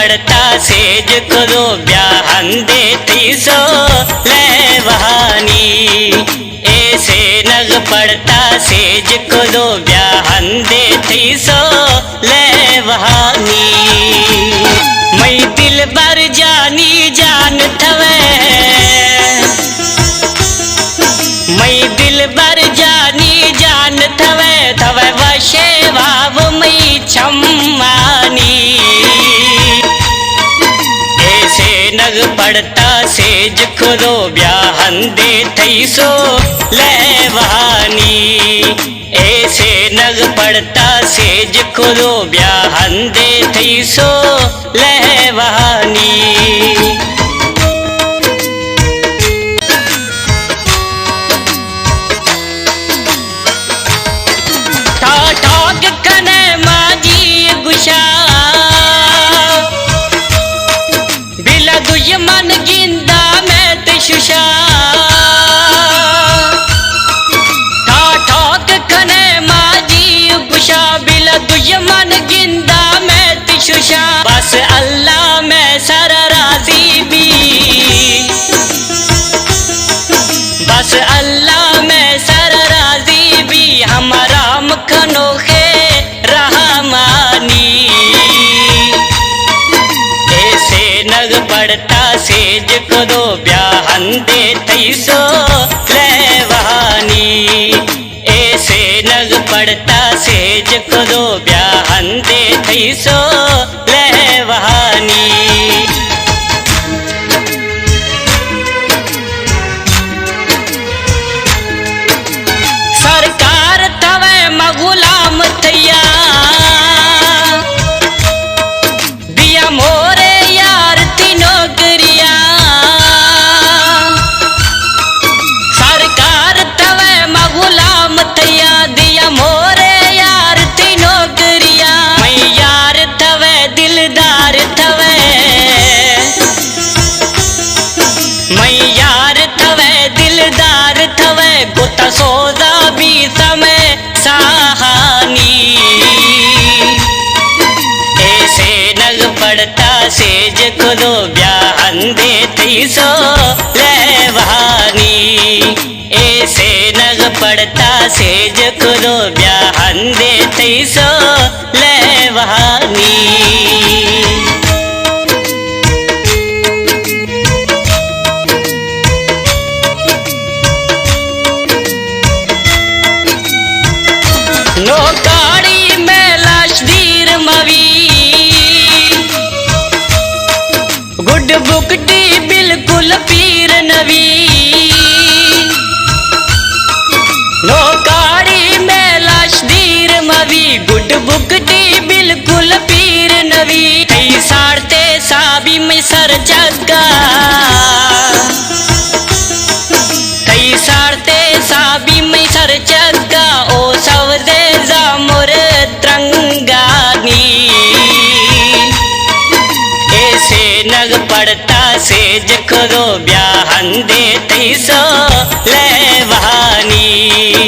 पड़ता सेज करो ब्याहन देती सो ले वहानी। ऐसे नग पड़ता सेज करो ब्याहन देती सो ले वहानी। मई दिल बर जानी जान थवे, मई दिल बर जानी जान थवे थवे वशे वाव मई छम्मानी। ऐसे नग पड़ता सेज करो ब्याहन दे थई सो ले वहानी। ऐसे नग पड़ता सेज करो ब्याहन दे थई सो ले वहानी। मन गिंदा में तिशुषा ठाक खने माजी गुशा बिला दुश्मन गिंदा में तिशुषा। बस अल्लाह में सर राजी भी, बस अल्लाह में सर राजी भी हमारा मुखनो खे रहमानी। नग पड़ता सेज करो ब्याहन दे थई सो ले वहानी। ऐसे नग पड़ता सेज करो ब्याहन दे थई सो ले वहानी। सरकार थवे मगुलाम थैया दिया मोरे नौकरिया। सरकार तवे मगुलाम थैया दिया मोरे यार थी नौकरिया। मैं यार थवे दिलदार थवे, मैं यार थवे दिलदार थवे गुता सोदा भी समय सहानी। ऐसे नग पड़ता सेज करो ब्याहन दे थई सो ले वहानी। ऐसे नग पड़ता सेज करो ब्याहन दे थई सो ले वहानी। नौकारी में लाश दीर मवी गुड बुकटी बिल्कुल पीर नवी। नौकारी में लाश दीर मवी गुड बुकटी बिल्कुल पीर नवी। कई साड़ते साबी में सर जगा, कई साड़ते साबी में सर जगा ओ सवदे जामुर त्रंगानी। ऐसे नग पड़ता सेज करो ब्याहन दे थई सो ले वहानी।